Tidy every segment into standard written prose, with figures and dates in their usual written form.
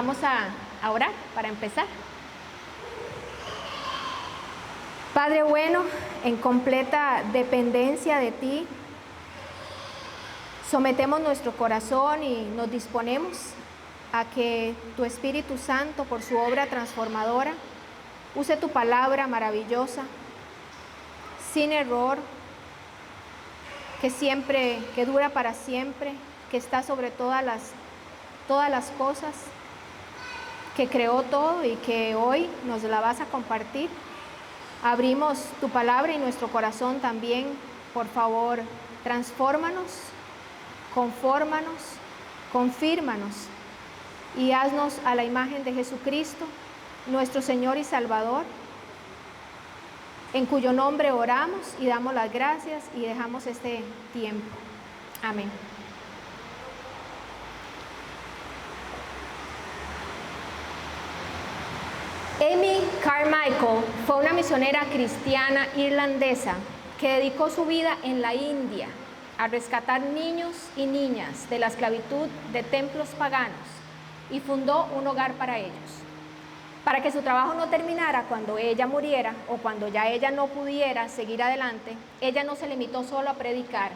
Vamos a orar para empezar. Padre bueno, en completa dependencia de ti, sometemos nuestro corazón y nos disponemos a que tu Espíritu Santo, por su obra transformadora, use tu palabra maravillosa, sin error, que dura para siempre, que está sobre todas las cosas, que creó todo y que hoy nos la vas a compartir. Abrimos tu palabra y nuestro corazón también. Por favor, transfórmanos, confórmanos, confírmanos y haznos a la imagen de Jesucristo, nuestro Señor y Salvador, en cuyo nombre oramos y damos las gracias y dejamos este tiempo. Amén. Amy Carmichael fue una misionera cristiana irlandesa que dedicó su vida en la India a rescatar niños y niñas de la esclavitud de templos paganos y fundó un hogar para ellos. Para que su trabajo no terminara cuando ella muriera o cuando ya ella no pudiera seguir adelante, ella no se limitó solo a predicar,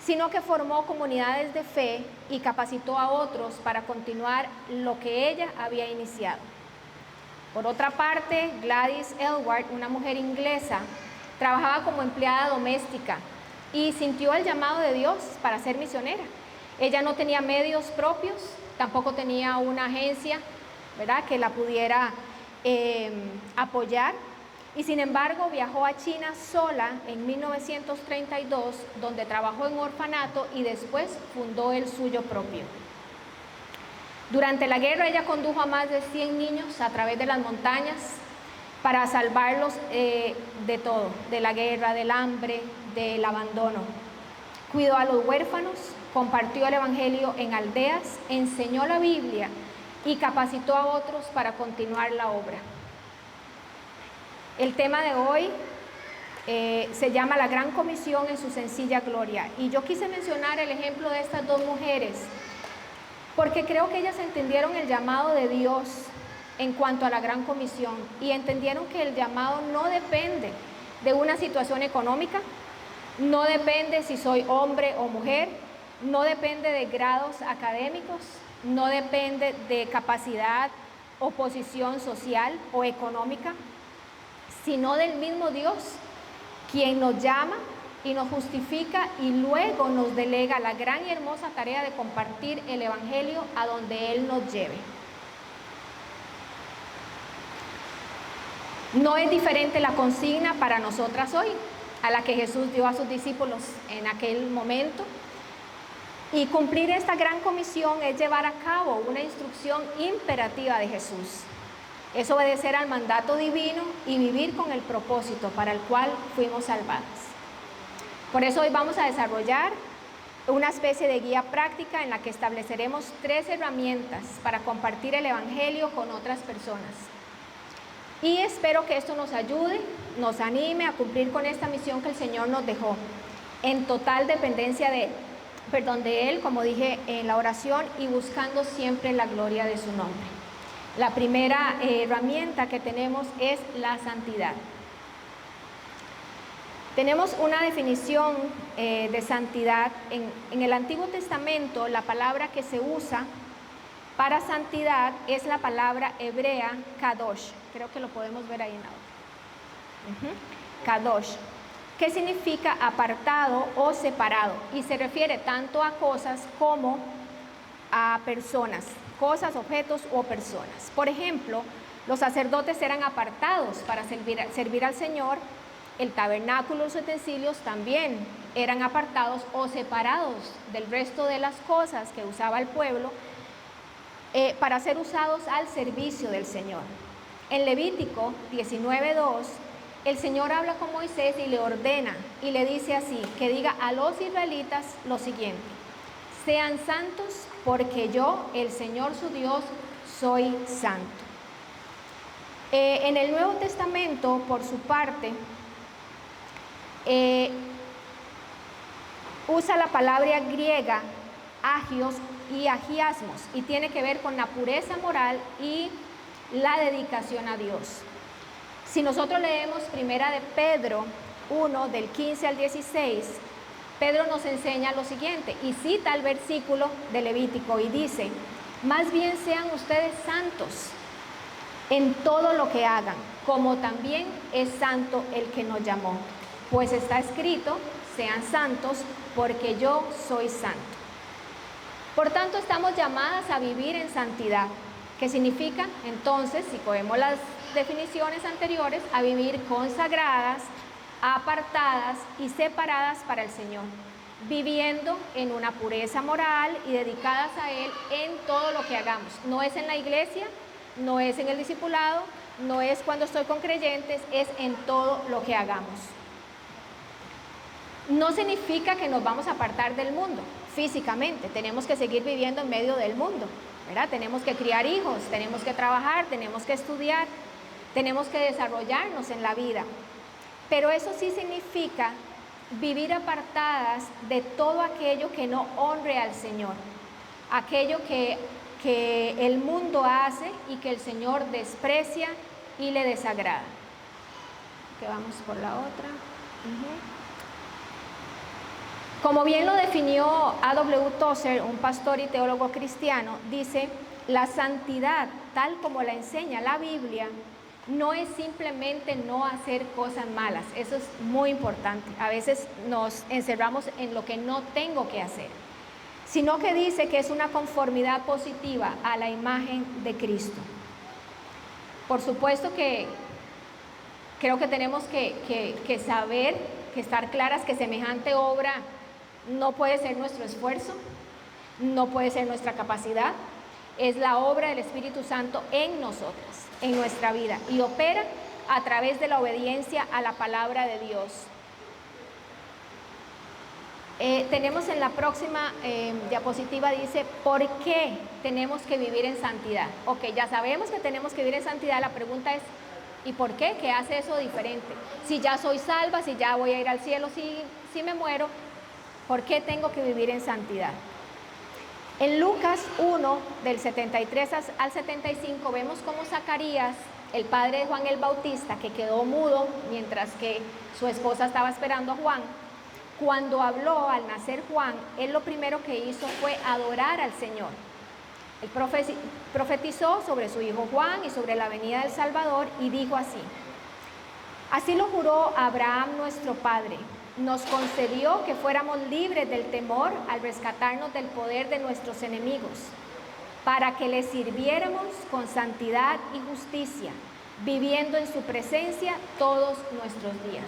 sino que formó comunidades de fe y capacitó a otros para continuar lo que ella había iniciado. Por otra parte, Gladys Aylward, una mujer inglesa, trabajaba como empleada doméstica y sintió el llamado de Dios para ser misionera. Ella no tenía medios propios, tampoco tenía una agencia, ¿verdad?, que la pudiera apoyar, y sin embargo viajó a China sola en 1932, donde trabajó en un orfanato y después fundó el suyo propio. Durante la guerra ella condujo a más de 100 niños a través de las montañas para salvarlos de todo, de la guerra, del hambre, del abandono. Cuidó a los huérfanos, compartió el evangelio en aldeas, enseñó la Biblia y capacitó a otros para continuar la obra. El tema de hoy se llama La Gran Comisión en su sencilla gloria, y yo quise mencionar el ejemplo de estas dos mujeres porque creo que ellas entendieron el llamado de Dios en cuanto a la Gran Comisión y entendieron que el llamado no depende de una situación económica, no depende si soy hombre o mujer, no depende de grados académicos, no depende de capacidad o posición social o económica, sino del mismo Dios, quien nos llama y nos justifica y luego nos delega la gran y hermosa tarea de compartir el evangelio a donde Él nos lleve. No es diferente la consigna para nosotras hoy, a la que Jesús dio a sus discípulos en aquel momento. Y cumplir esta gran comisión es llevar a cabo una instrucción imperativa de Jesús. Es obedecer al mandato divino y vivir con el propósito para el cual fuimos salvadas. Por eso hoy vamos a desarrollar una especie de guía práctica en la que estableceremos 3 herramientas para compartir el evangelio con otras personas. Y espero que esto nos ayude, nos anime a cumplir con esta misión que el Señor nos dejó, en total dependencia de Él, como dije en la oración, y buscando siempre la gloria de su nombre. La primera herramienta que tenemos es la santidad. Tenemos una definición de santidad. En el Antiguo Testamento, la palabra que se usa para santidad es la palabra hebrea kadosh. Creo que lo podemos ver ahí en la hoja. Kadosh, que significa apartado o separado, y se refiere tanto a cosas como a personas, cosas, objetos o personas. Por ejemplo, los sacerdotes eran apartados para servir al Señor. El tabernáculo y los utensilios también eran apartados o separados del resto de las cosas que usaba el pueblo para ser usados al servicio del Señor. En Levítico 19:2, el Señor habla con Moisés y le ordena y le dice así, que diga a los israelitas lo siguiente: sean santos porque yo, el Señor su Dios, soy santo. En el Nuevo Testamento, por su parte, usa la palabra griega agios y agiasmos, y tiene que ver con la pureza moral y la dedicación a Dios. Si nosotros leemos primera de Pedro 1, del 15 al 16, Pedro nos enseña lo siguiente, y cita el versículo de Levítico, y dice: más bien sean ustedes santos en todo lo que hagan, como también es santo el que nos llamó. Pues está escrito: sean santos, porque yo soy santo. Por tanto, estamos llamadas a vivir en santidad. ¿Qué significa? Entonces, si cogemos las definiciones anteriores, a vivir consagradas, apartadas y separadas para el Señor, viviendo en una pureza moral y dedicadas a Él en todo lo que hagamos. No es en la iglesia, no es en el discipulado, no es cuando estoy con creyentes, es en todo lo que hagamos. No significa que nos vamos a apartar del mundo físicamente, tenemos que seguir viviendo en medio del mundo, ¿verdad? Tenemos que criar hijos, tenemos que trabajar, tenemos que estudiar, tenemos que desarrollarnos en la vida. Pero eso sí significa vivir apartadas de todo aquello que no honre al Señor, aquello que el mundo hace y que el Señor desprecia y le desagrada. Que vamos por la otra. Como bien lo definió A.W. Tozer, un pastor y teólogo cristiano, dice: la santidad, tal como la enseña la Biblia, no es simplemente no hacer cosas malas. Eso es muy importante. A veces nos encerramos en lo que no tengo que hacer, sino que dice que es una conformidad positiva a la imagen de Cristo. Por supuesto que creo que tenemos que saber, que estar claras que semejante obra no puede ser nuestro esfuerzo, no puede ser nuestra capacidad, es la obra del Espíritu Santo en nosotras, en nuestra vida, y opera a través de la obediencia a la palabra de Dios. Tenemos en la próxima diapositiva, dice: ¿por qué tenemos que vivir en santidad? Ok, ya sabemos que tenemos que vivir en santidad, la pregunta es: ¿y por qué? ¿Qué hace eso diferente? Si ya soy salva, si ya voy a ir al cielo, si me muero, ¿por qué tengo que vivir en santidad? En Lucas 1, del 73 al 75, vemos cómo Zacarías, el padre de Juan el Bautista, que quedó mudo mientras que su esposa estaba esperando a Juan, cuando habló al nacer Juan, él lo primero que hizo fue adorar al Señor. Él profetizó sobre su hijo Juan y sobre la venida del Salvador, y dijo así: así lo juró Abraham nuestro padre, nos concedió que fuéramos libres del temor al rescatarnos del poder de nuestros enemigos, para que le sirviéramos con santidad y justicia, viviendo en su presencia todos nuestros días.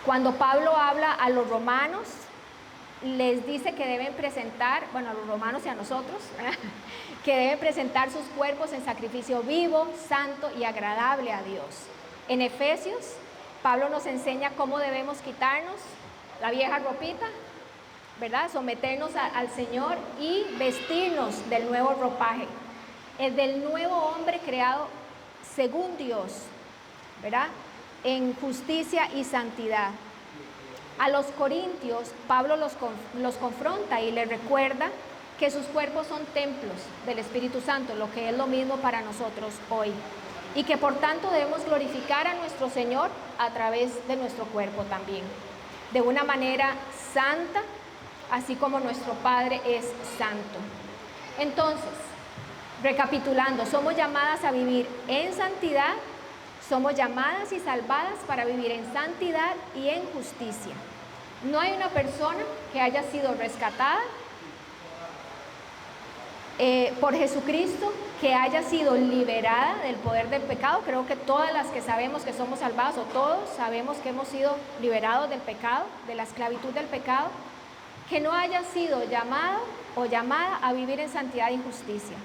Cuando Pablo habla a los romanos, les dice que deben presentar, bueno, a los romanos y a nosotros, que deben presentar sus cuerpos en sacrificio vivo, santo y agradable a Dios. En Efesios, Pablo nos enseña cómo debemos quitarnos la vieja ropita, ¿verdad? Someternos al Señor y vestirnos del nuevo ropaje, el del nuevo hombre creado según Dios, ¿verdad? En justicia y santidad. A los corintios, Pablo los confronta y les recuerda que sus cuerpos son templos del Espíritu Santo, lo que es lo mismo para nosotros hoy, y que por tanto debemos glorificar a nuestro Señor a través de nuestro cuerpo también, de una manera santa, así como nuestro Padre es santo. Entonces, recapitulando, somos llamadas a vivir en santidad, somos llamadas y salvadas para vivir en santidad y en justicia. No hay una persona que haya sido rescatada por Jesucristo, que haya sido liberada del poder del pecado. Creo que todas las que sabemos que somos salvados, o todos sabemos que hemos sido liberados del pecado, de la esclavitud del pecado, que no haya sido llamado o llamada a vivir en santidad y justicia.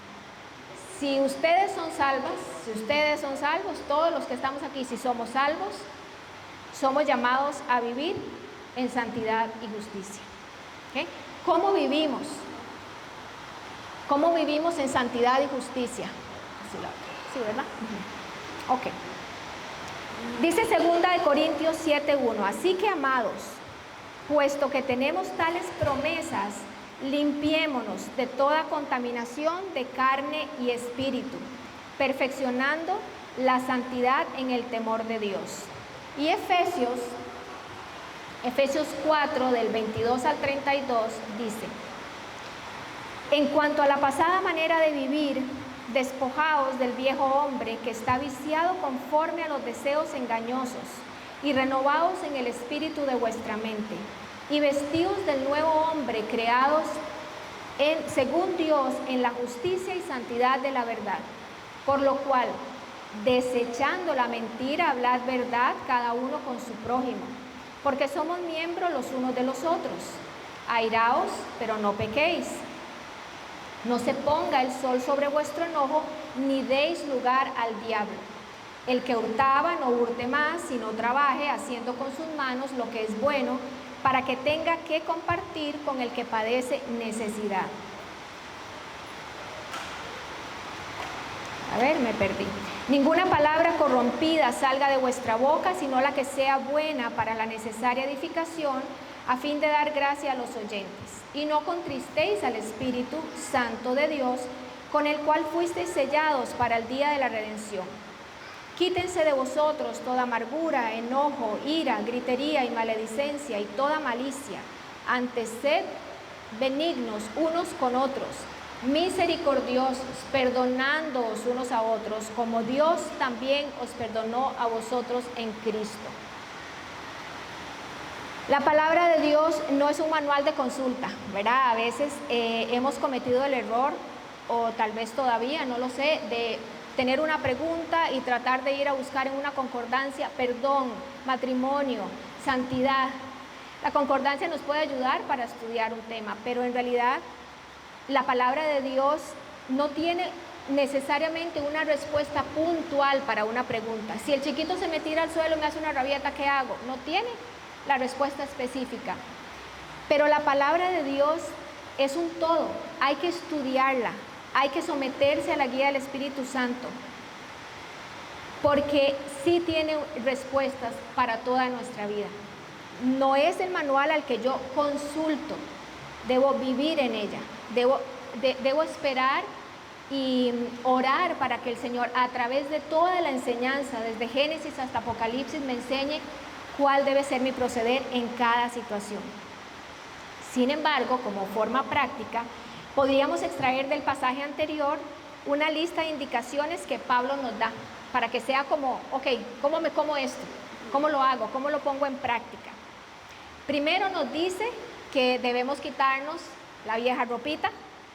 Si ustedes son salvas, si ustedes son salvos, todos los que estamos aquí, si somos salvos, somos llamados a vivir en santidad y justicia. ¿Okay? ¿Cómo vivimos? ¿Cómo vivimos en santidad y justicia? Sí, ¿verdad? Ok. Dice 2 Corintios 7:1, así que amados, puesto que tenemos tales promesas, limpiémonos de toda contaminación de carne y espíritu, perfeccionando la santidad en el temor de Dios. Y Efesios 4, del 22 al 32, dice: en cuanto a la pasada manera de vivir, despojaos del viejo hombre que está viciado conforme a los deseos engañosos, y renovaos en el espíritu de vuestra mente, y vestíos del nuevo hombre, creados según Dios en la justicia y santidad de la verdad. Por lo cual, desechando la mentira, hablad verdad cada uno con su prójimo, porque somos miembros los unos de los otros. Airaos, pero no pequéis. No se ponga el sol sobre vuestro enojo, ni deis lugar al diablo. El que hurtaba, no hurte más, sino trabaje, haciendo con sus manos lo que es bueno, para que tenga que compartir con el que padece necesidad. A ver, me perdí. Ninguna palabra corrompida salga de vuestra boca, sino la que sea buena para la necesaria edificación, a fin de dar gracia a los oyentes. Y no contristéis al Espíritu Santo de Dios, con el cual fuisteis sellados para el día de la redención. Quítense de vosotros toda amargura, enojo, ira, gritería y maledicencia y toda malicia. Antes sed benignos unos con otros, misericordiosos, perdonándoos unos a otros, como Dios también os perdonó a vosotros en Cristo. La palabra de Dios no es un manual de consulta, ¿verdad? A veces hemos cometido el error, o tal vez todavía, no lo sé, de tener una pregunta y tratar de ir a buscar en una concordancia perdón, matrimonio, santidad. La concordancia nos puede ayudar para estudiar un tema, pero en realidad la palabra de Dios no tiene necesariamente una respuesta puntual para una pregunta. Si el chiquito se me tira al suelo y me hace una rabieta, ¿qué hago? No tiene la respuesta específica. Pero la palabra de Dios es un todo, hay que estudiarla, hay que someterse a la guía del Espíritu Santo, porque sí tiene respuestas para toda nuestra vida. No es el manual al que yo consulto, debo vivir en ella, debo esperar y orar para que el Señor, a través de toda la enseñanza, desde Génesis hasta Apocalipsis, me enseñe cuál debe ser mi proceder en cada situación. Sin embargo, como forma práctica, podríamos extraer del pasaje anterior una lista de indicaciones que Pablo nos da, para que sea como, ok, ¿cómo me como esto? ¿Cómo lo hago? ¿Cómo lo pongo en práctica? Primero nos dice que debemos quitarnos la vieja ropita,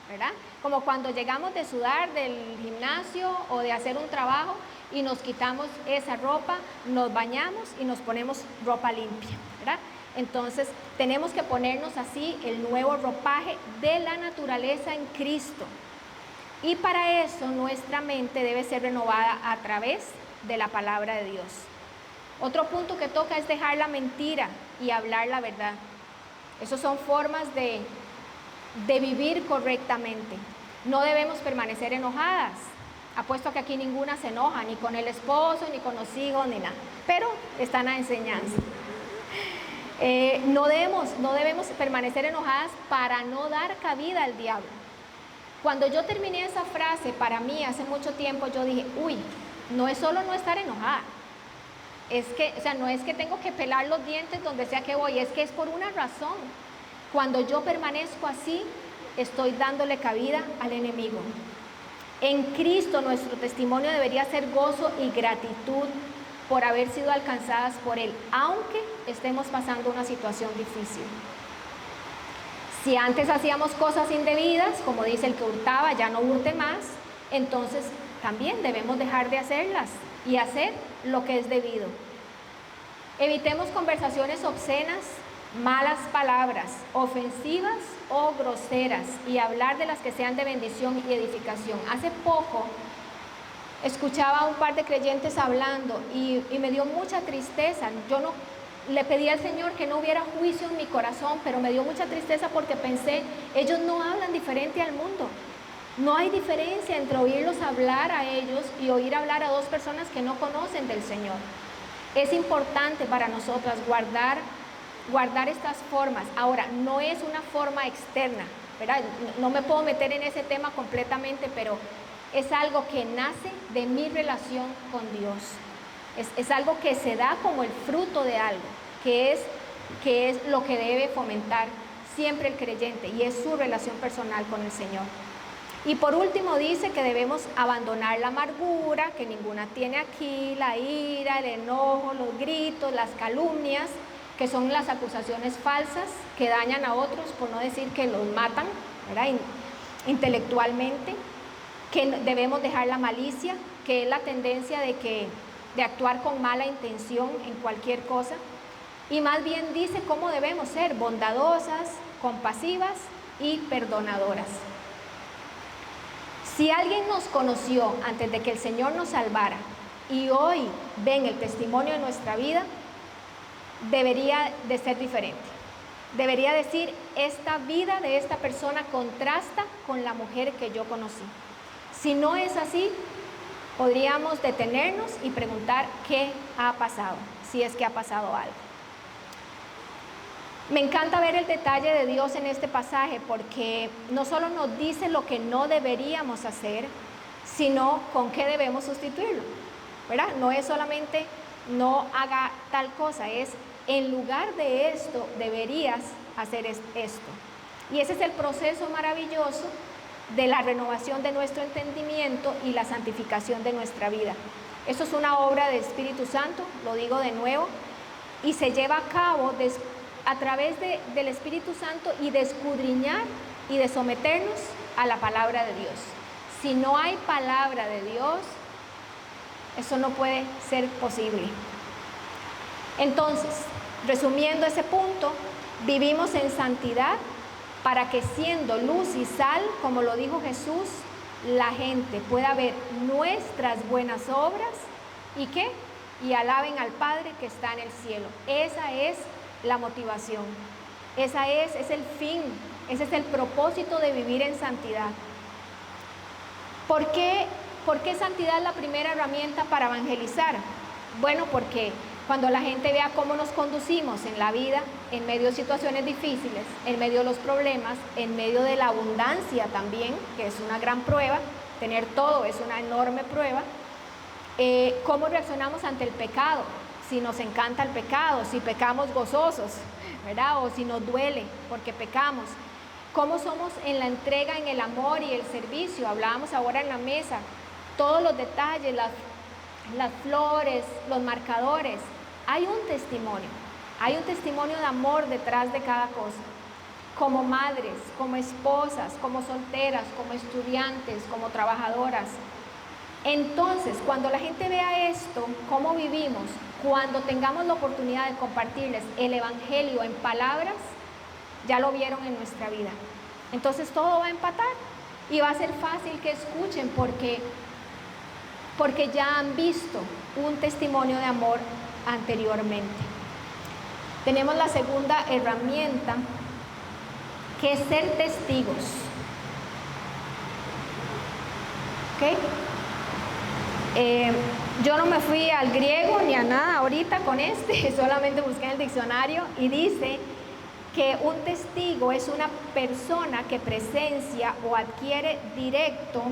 ¿verdad? Como cuando llegamos de sudar del gimnasio o de hacer un trabajo y nos quitamos esa ropa, nos bañamos y nos ponemos ropa limpia, ¿verdad? Entonces tenemos que ponernos así el nuevo ropaje de la naturaleza en Cristo. Y para eso nuestra mente debe ser renovada a través de la palabra de Dios. Otro punto que toca es dejar la mentira y hablar la verdad. Esas son formas de vivir correctamente. No debemos permanecer enojadas. Apuesto que aquí ninguna se enoja, ni con el esposo, ni con los hijos, ni nada. Pero está en la enseñanza. No debemos permanecer enojadas para no dar cabida al diablo. Cuando yo terminé esa frase, para mí hace mucho tiempo, yo dije, uy, no es solo no estar enojada. Es que, no es que tengo que pelar los dientes donde sea que voy, es que es por una razón. Cuando yo permanezco así, estoy dándole cabida al enemigo. En Cristo nuestro testimonio debería ser gozo y gratitud por haber sido alcanzadas por Él, aunque estemos pasando una situación difícil. Si antes hacíamos cosas indebidas, como dice el que hurtaba, ya no hurte más, entonces también debemos dejar de hacerlas y hacer lo que es debido. Evitemos conversaciones obscenas, malas palabras, ofensivas o groseras, y hablar de las que sean de bendición y edificación. Hace poco escuchaba a un par de creyentes hablando y me dio mucha tristeza. Yo no le pedí al Señor que no hubiera juicio en mi corazón, pero me dio mucha tristeza porque pensé, ellos no hablan diferente al mundo. No hay diferencia entre oírlos hablar a ellos y oír hablar a dos personas que no conocen del Señor. Es importante para nosotras guardar estas formas. Ahora, no es una forma externa, ¿verdad? No me puedo meter en ese tema completamente, pero es algo que nace de mi relación con Dios. Es algo que se da como el fruto de algo, que es lo que debe fomentar siempre el creyente, y es su relación personal con el Señor. Y por último dice que debemos abandonar la amargura, que ninguna tiene aquí, la ira, el enojo, los gritos, las calumnias, que son las acusaciones falsas que dañan a otros, por no decir que los matan, ¿verdad? Intelectualmente. Que debemos dejar la malicia, que es la tendencia de actuar con mala intención en cualquier cosa, y más bien dice cómo debemos ser bondadosas, compasivas y perdonadoras. Si alguien nos conoció antes de que el Señor nos salvara y hoy ven el testimonio de nuestra vida, debería de ser diferente. Debería decir, esta vida de esta persona contrasta con la mujer que yo conocí. Si no es así, podríamos detenernos y preguntar qué ha pasado, si es que ha pasado algo. Me encanta ver el detalle de Dios en este pasaje, porque no solo nos dice lo que no deberíamos hacer, sino con qué debemos sustituirlo, ¿verdad? No es solamente no haga tal cosa, es en lugar de esto deberías hacer esto. Y ese es el proceso maravilloso de la renovación de nuestro entendimiento y la santificación de nuestra vida. Eso es una obra del Espíritu Santo, lo digo de nuevo, y se lleva a cabo a través del Espíritu Santo y de escudriñar y de someternos a la palabra de Dios. Si no hay palabra de Dios, eso no puede ser posible. Entonces, resumiendo ese punto, vivimos en santidad para que siendo luz y sal, como lo dijo Jesús, la gente pueda ver nuestras buenas obras y ¿qué? Y alaben al Padre que está en el cielo. Esa es la motivación, es el fin, ese es el propósito de vivir en santidad. ¿Por qué santidad es la primera herramienta para evangelizar? Bueno, porque cuando la gente vea cómo nos conducimos en la vida, en medio de situaciones difíciles, en medio de los problemas, en medio de la abundancia también, que es una gran prueba, tener todo es una enorme prueba, cómo reaccionamos ante el pecado, si nos encanta el pecado, si pecamos gozosos, ¿verdad? O si nos duele porque pecamos, cómo somos en la entrega, en el amor y el servicio. Hablábamos ahora en la mesa, todos los detalles, las flores, los marcadores. Hay un testimonio de amor detrás de cada cosa. Como madres, como esposas, como solteras, como estudiantes, como trabajadoras. Entonces, cuando la gente vea esto, cómo vivimos, cuando tengamos la oportunidad de compartirles el Evangelio en palabras, ya lo vieron en nuestra vida. Entonces todo va a empatar y va a ser fácil que escuchen porque ya han visto un testimonio de amor anteriormente. Tenemos la segunda herramienta, que es ser testigos. ¿Ok? Yo no me fui al griego ni a nada ahorita con solamente busqué en el diccionario y dice que un testigo es una persona que presencia o adquiere directo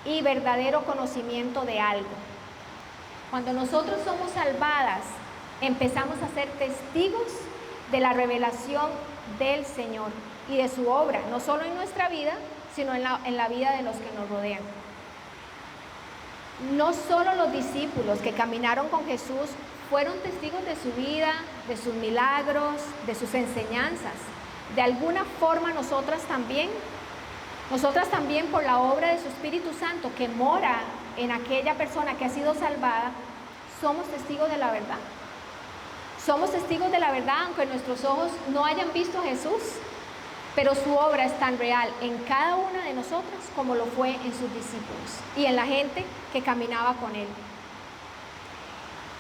y verdadero conocimiento de algo. Cuando nosotros somos salvadas, empezamos a ser testigos de la revelación del Señor y de su obra, no solo en nuestra vida, sino en la vida de los que nos rodean. No solo los discípulos que caminaron con Jesús fueron testigos de su vida, de sus milagros, de sus enseñanzas. De alguna forma nosotras también por la obra de su Espíritu Santo que mora en aquella persona que ha sido salvada, somos testigos de la verdad. Somos testigos de la verdad aunque nuestros ojos no hayan visto a Jesús, pero su obra es tan real en cada una de nosotras como lo fue en sus discípulos y en la gente que caminaba con él.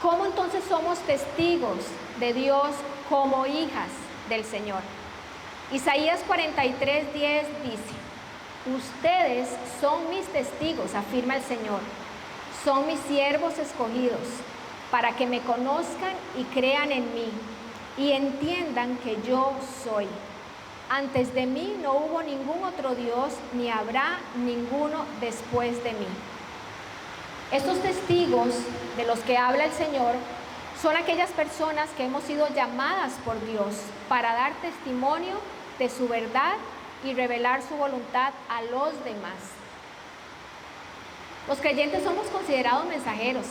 ¿Cómo entonces somos testigos de Dios como hijas del Señor? Isaías 43:10 dice: ustedes son mis testigos, afirma el Señor, son mis siervos escogidos, para que me conozcan y crean en mí, y entiendan que yo soy. Antes de mí no hubo ningún otro Dios, ni habrá ninguno después de mí. Estos testigos de los que habla el Señor son aquellas personas que hemos sido llamadas por Dios para dar testimonio de su verdad y revelar su voluntad a los demás. Los creyentes somos considerados mensajeros.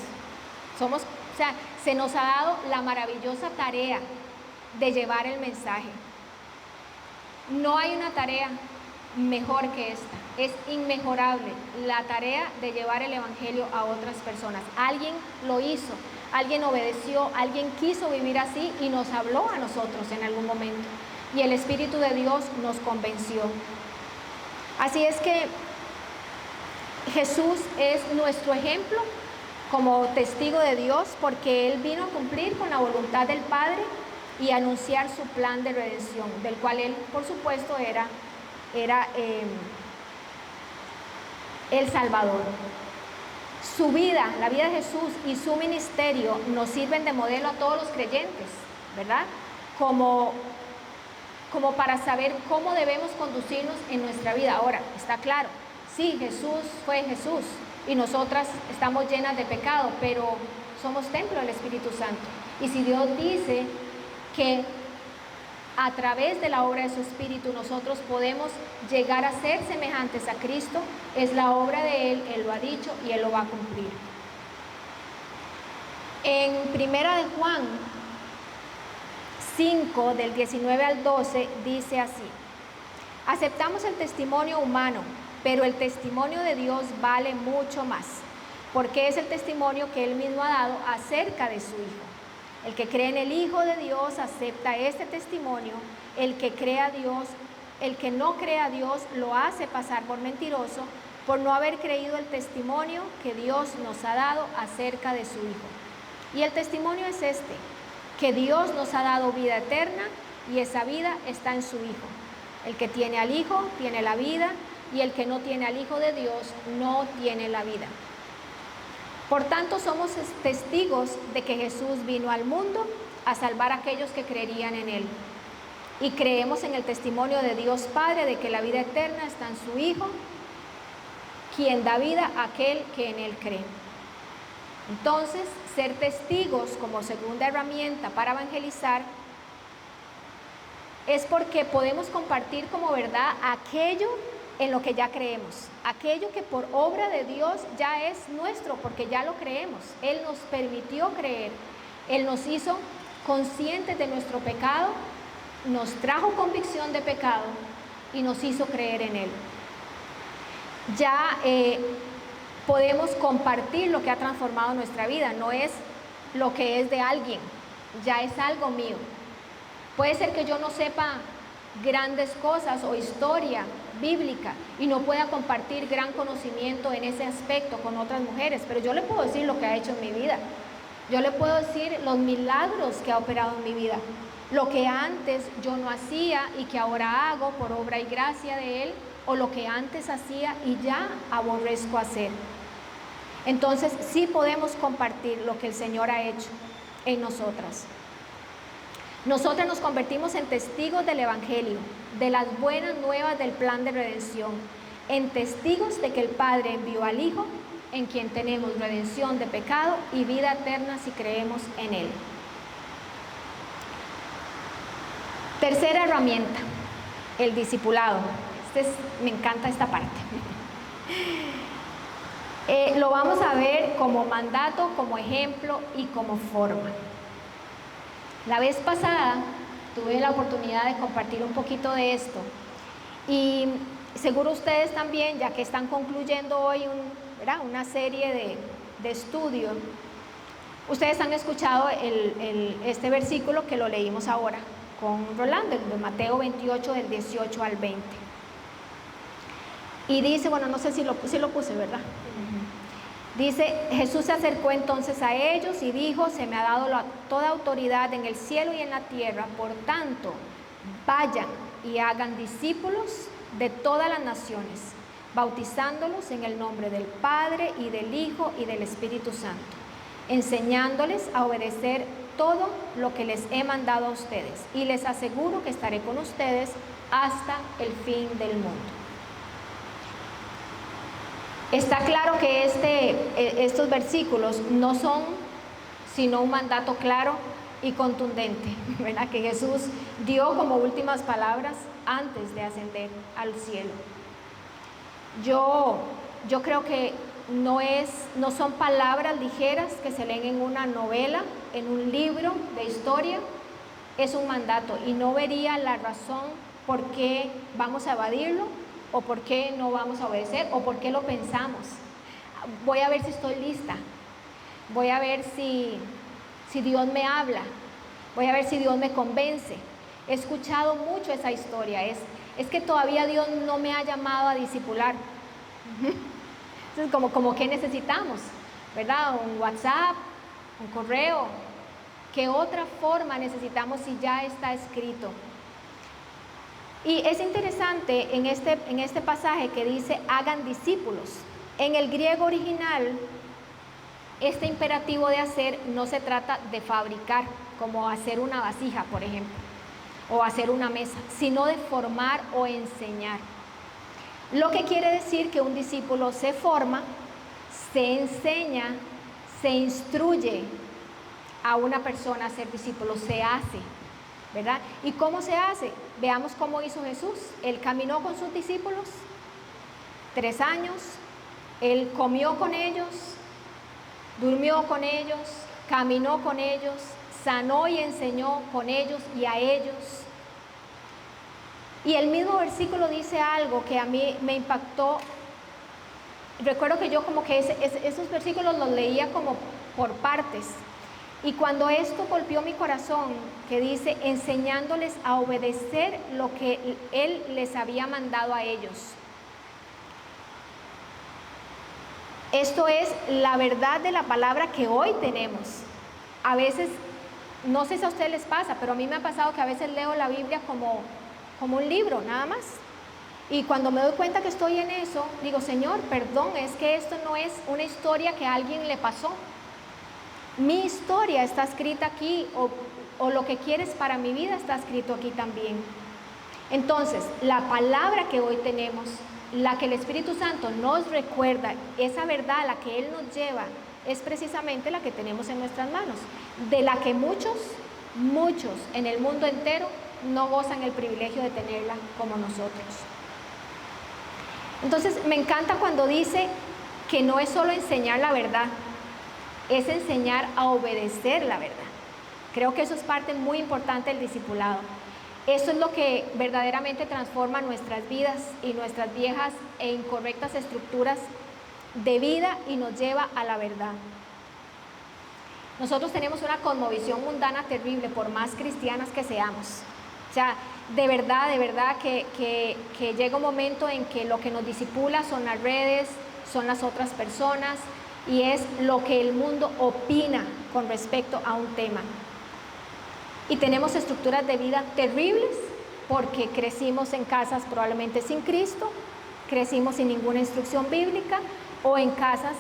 Se nos ha dado la maravillosa tarea de llevar el mensaje. No hay una tarea mejor que esta. Es inmejorable la tarea de llevar el evangelio a otras personas. Alguien lo hizo, alguien obedeció, alguien quiso vivir así y nos habló a nosotros en algún momento. Y el Espíritu de Dios nos convenció. Así es que Jesús es nuestro ejemplo como testigo de Dios, porque Él vino a cumplir con la voluntad del Padre y anunciar su plan de redención, del cual Él, por supuesto, era el Salvador. Su vida, la vida de Jesús y su ministerio nos sirven de modelo a todos los creyentes, ¿verdad? Como para saber cómo debemos conducirnos en nuestra vida. Ahora, está claro, sí, Jesús fue Jesús y nosotras estamos llenas de pecado, pero somos templo del Espíritu Santo. Y si Dios dice que a través de la obra de su Espíritu nosotros podemos llegar a ser semejantes a Cristo, es la obra de Él, Él lo ha dicho y Él lo va a cumplir. En 1 de Juan 5, del 19 al 12, dice así: aceptamos el testimonio humano, pero el testimonio de Dios vale mucho más, porque es el testimonio que Él mismo ha dado acerca de su Hijo. El que cree en el Hijo de Dios acepta este testimonio. El que cree a Dios, el que no cree a Dios lo hace pasar por mentiroso, por no haber creído el testimonio que Dios nos ha dado acerca de su Hijo. Y el testimonio es este, que Dios nos ha dado vida eterna y esa vida está en su Hijo. El que tiene al Hijo tiene la vida, y el que no tiene al Hijo de Dios no tiene la vida. Por tanto, somos testigos de que Jesús vino al mundo a salvar a aquellos que creerían en Él. Y creemos en el testimonio de Dios Padre de que la vida eterna está en su Hijo, quien da vida a aquel que en Él cree. Entonces, ser testigos como segunda herramienta para evangelizar es porque podemos compartir como verdad aquello en lo que ya creemos, aquello que por obra de Dios ya es nuestro, porque ya lo creemos. Él nos permitió creer, Él nos hizo conscientes de nuestro pecado, nos trajo convicción de pecado y nos hizo creer en Él. Ya podemos compartir lo que ha transformado nuestra vida, no es lo que es de alguien, ya es algo mío. Puede ser que yo no sepa grandes cosas o historia bíblica y no pueda compartir gran conocimiento en ese aspecto con otras mujeres, pero yo le puedo decir lo que ha hecho en mi vida. Yo le puedo decir los milagros que ha operado en mi vida, lo que antes yo no hacía y que ahora hago por obra y gracia de Él, o lo que antes hacía y ya aborrezco hacer. Entonces sí podemos compartir lo que el Señor ha hecho en nosotras. Nosotras nos convertimos en testigos del Evangelio, de las buenas nuevas del plan de redención, en testigos de que el Padre envió al Hijo, en quien tenemos redención de pecado y vida eterna si creemos en Él. Tercera herramienta, el discipulado. Me encanta esta parte. Lo vamos a ver como mandato, como ejemplo y como forma. La vez pasada tuve la oportunidad de compartir un poquito de esto y seguro ustedes también, ya que están concluyendo hoy una serie de estudios, ustedes han escuchado este versículo que lo leímos ahora con Rolando, el de Mateo 28 del 18 al 20. Y dice, bueno, no sé si lo puse, ¿verdad? Dice, Jesús se acercó entonces a ellos y dijo: se me ha dado toda autoridad en el cielo y en la tierra, por tanto, vayan y hagan discípulos de todas las naciones, bautizándolos en el nombre del Padre y del Hijo y del Espíritu Santo, enseñándoles a obedecer todo lo que les he mandado a ustedes, y les aseguro que estaré con ustedes hasta el fin del mundo. Está claro que estos versículos no son sino un mandato claro y contundente, ¿verdad?, que Jesús dio como últimas palabras antes de ascender al cielo. Yo creo que no son palabras ligeras que se leen en una novela, en un libro de historia. Es un mandato y no vería la razón por qué vamos a evadirlo, o por qué no vamos a obedecer, o por qué lo pensamos. Voy a ver si estoy lista, voy a ver si Dios me habla, voy a ver si Dios me convence. He escuchado mucho esa historia, es que todavía Dios no me ha llamado a discipular. Entonces, como que necesitamos, ¿verdad? Un WhatsApp, un correo. ¿Qué otra forma necesitamos si ya está escrito? Y es interesante en este pasaje que dice, hagan discípulos. En el griego original, este imperativo de hacer no se trata de fabricar, como hacer una vasija, por ejemplo, o hacer una mesa, sino de formar o enseñar. Lo que quiere decir que un discípulo se forma, se enseña, se instruye a una persona a ser discípulo, se hace, ¿verdad? ¿Y cómo se hace? Veamos cómo hizo Jesús. Él caminó con sus discípulos 3 años, Él comió con ellos, durmió con ellos, caminó con ellos, sanó y enseñó con ellos y a ellos. Y el mismo versículo dice algo que a mí me impactó. Recuerdo que yo como que esos versículos los leía como por partes. Y cuando esto golpeó mi corazón, que dice, enseñándoles a obedecer lo que Él les había mandado a ellos. Esto es la verdad de la palabra que hoy tenemos. A veces, no sé si a ustedes les pasa, pero a mí me ha pasado que a veces leo la Biblia como un libro, nada más. Y cuando me doy cuenta que estoy en eso, digo, Señor, perdón, es que esto no es una historia que a alguien le pasó. Mi historia está escrita aquí, o lo que quieres para mi vida está escrito aquí también. Entonces, la palabra que hoy tenemos, la que el Espíritu Santo nos recuerda, esa verdad a la que Él nos lleva, es precisamente la que tenemos en nuestras manos, de la que muchos en el mundo entero no gozan el privilegio de tenerla como nosotros. Entonces, me encanta cuando dice que no es solo enseñar la verdad, es enseñar a obedecer la verdad. Creo que eso es parte muy importante del discipulado. Eso es lo que verdaderamente transforma nuestras vidas y nuestras viejas e incorrectas estructuras de vida y nos lleva a la verdad. Nosotros tenemos una cosmovisión mundana terrible, por más cristianas que seamos. O sea, de verdad que llega un momento en que lo que nos discipula son las redes, son las otras personas, y es lo que el mundo opina con respecto a un tema. Y tenemos estructuras de vida terribles porque crecimos en casas probablemente sin Cristo, crecimos sin ninguna instrucción bíblica, o en casas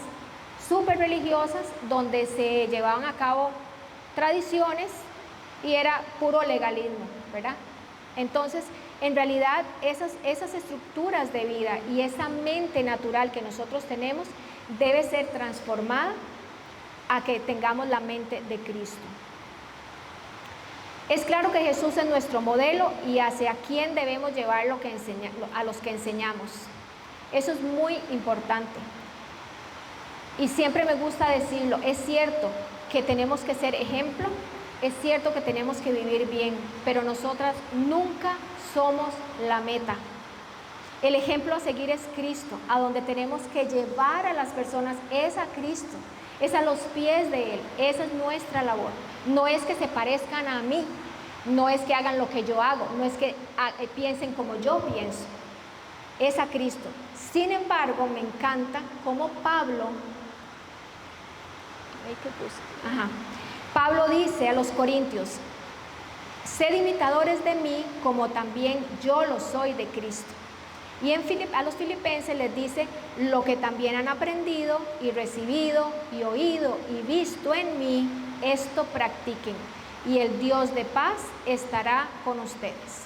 súper religiosas donde se llevaban a cabo tradiciones y era puro legalismo, ¿verdad? Entonces, en realidad, esas estructuras de vida y esa mente natural que nosotros tenemos debe ser transformada a que tengamos la mente de Cristo. Es claro que Jesús es nuestro modelo y hacia quién debemos llevar a los que enseñamos. Eso es muy importante. Y siempre me gusta decirlo, es cierto que tenemos que ser ejemplo, es cierto que tenemos que vivir bien, pero nosotras nunca somos la meta. El ejemplo a seguir es Cristo, a donde tenemos que llevar a las personas es a Cristo, es a los pies de Él, esa es nuestra labor. No es que se parezcan a mí, no es que hagan lo que yo hago, no es que piensen como yo pienso, es a Cristo. Sin embargo, me encanta cómo Pablo dice a los corintios, sed imitadores de mí como también yo lo soy de Cristo. Y a los filipenses les dice, lo que también han aprendido y recibido y oído y visto en mí, esto practiquen, y el Dios de paz estará con ustedes.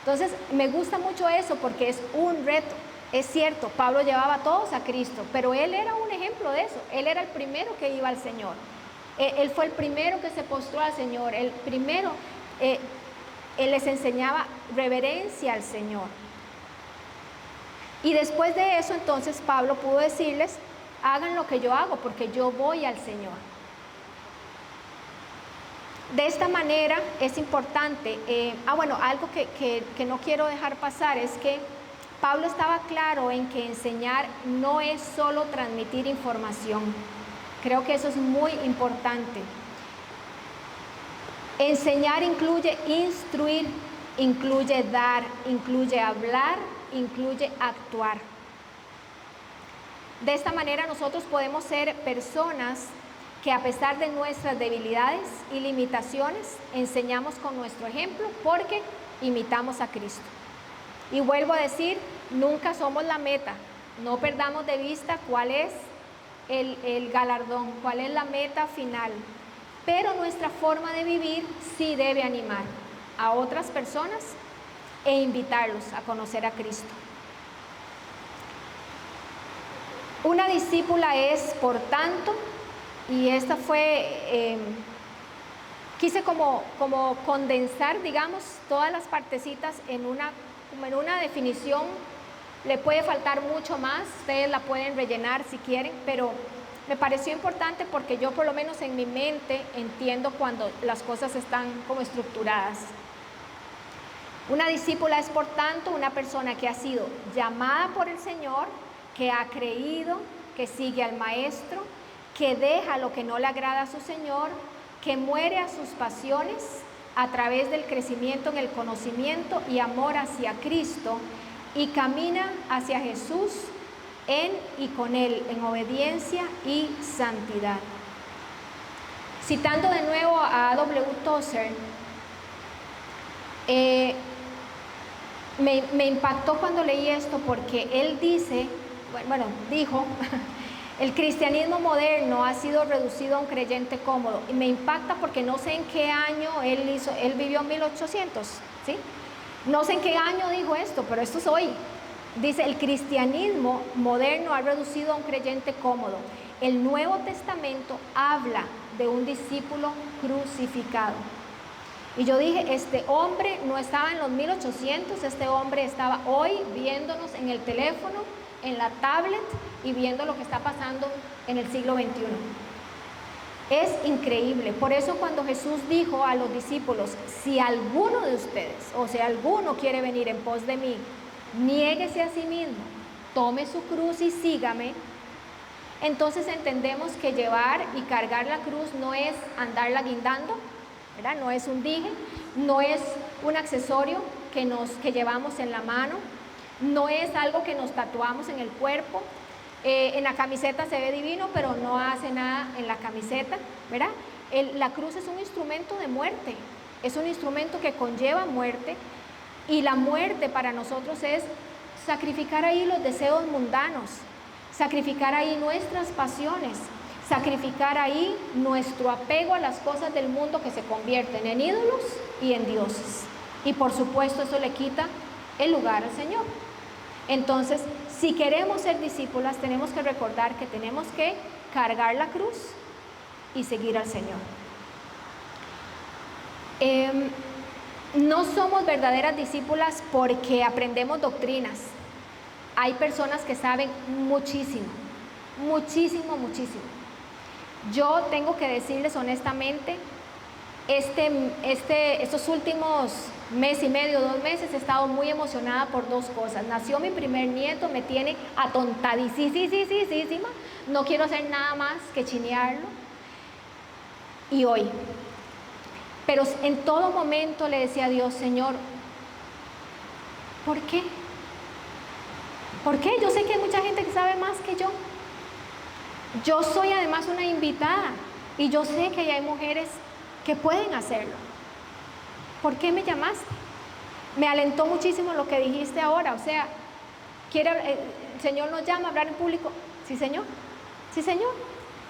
Entonces, me gusta mucho eso porque es un reto. Es cierto, Pablo llevaba a todos a Cristo, pero él era un ejemplo de eso. Él era el primero que iba al Señor. Él fue el primero que se postró al Señor. El primero, él les enseñaba reverencia al Señor. Y después de eso, entonces, Pablo pudo decirles, hagan lo que yo hago, porque yo voy al Señor. De esta manera es importante, algo que no quiero dejar pasar es que Pablo estaba claro en que enseñar no es solo transmitir información. Creo que eso es muy importante. Enseñar incluye instruir, incluye dar, incluye hablar, incluye actuar. De esta manera nosotros podemos ser personas que a pesar de nuestras debilidades y limitaciones, enseñamos con nuestro ejemplo porque imitamos a Cristo. Y vuelvo a decir, nunca somos la meta. No perdamos de vista cuál es el galardón, cuál es la meta final. Pero nuestra forma de vivir sí debe animar a otras personas e invitarlos a conocer a Cristo. Una discípula es, por tanto, y esta fue, quise como condensar, digamos, todas las partecitas en una definición. Le puede faltar mucho más, ustedes la pueden rellenar si quieren, pero me pareció importante porque yo por lo menos en mi mente entiendo cuando las cosas están como estructuradas. Una discípula es, por tanto, una persona que ha sido llamada por el Señor, que ha creído, que sigue al Maestro, que deja lo que no le agrada a su Señor, que muere a sus pasiones a través del crecimiento en el conocimiento y amor hacia Cristo y camina hacia Jesús en y con Él en obediencia y santidad. Citando de nuevo a A.W. Tozer, me impactó cuando leí esto porque él dijo, el cristianismo moderno ha sido reducido a un creyente cómodo. Y me impacta porque no sé en qué año él vivió en 1800, ¿sí? No sé en qué año dijo esto, pero esto es hoy. Dice, el cristianismo moderno ha reducido a un creyente cómodo. El Nuevo Testamento habla de un discípulo crucificado. Y yo dije, este hombre no estaba en los 1800, este hombre estaba hoy viéndonos en el teléfono, en la tablet y viendo lo que está pasando en el siglo XXI. Es increíble. Por eso cuando Jesús dijo a los discípulos, si alguno de ustedes, o si alguno quiere venir en pos de mí, niéguese a sí mismo, tome su cruz y sígame. Entonces entendemos que llevar y cargar la cruz no es andarla guindando, ¿verdad? No es un dije, no es un accesorio que llevamos en la mano, no es algo que nos tatuamos en el cuerpo. En la camiseta se ve divino, pero no hace nada en la camiseta, ¿verdad? La cruz es un instrumento de muerte, es un instrumento que conlleva muerte, y la muerte para nosotros es sacrificar ahí los deseos mundanos, sacrificar ahí nuestras pasiones, sacrificar ahí nuestro apego a las cosas del mundo que se convierten en ídolos y en dioses. Y por supuesto eso le quita el lugar al Señor. Entonces, si queremos ser discípulas, tenemos que recordar que tenemos que cargar la cruz y seguir al Señor. No somos verdaderas discípulas porque aprendemos doctrinas. Hay personas que saben muchísimo, muchísimo, muchísimo. Yo tengo que decirles honestamente, estos últimos mes y medio, 2 meses, he estado muy emocionada por 2 cosas. Nació mi primer nieto, me tiene atontadísima, no quiero hacer nada más que chinearlo. Y hoy, pero en todo momento le decía a Dios, Señor, ¿por qué? ¿Por qué? Yo sé que hay mucha gente que sabe más que yo. Yo soy además una invitada y yo sé que hay mujeres que pueden hacerlo. ¿Por qué me llamaste? Me alentó muchísimo lo que dijiste ahora, o sea, el Señor nos llama a hablar en público. Sí, Señor, sí, Señor.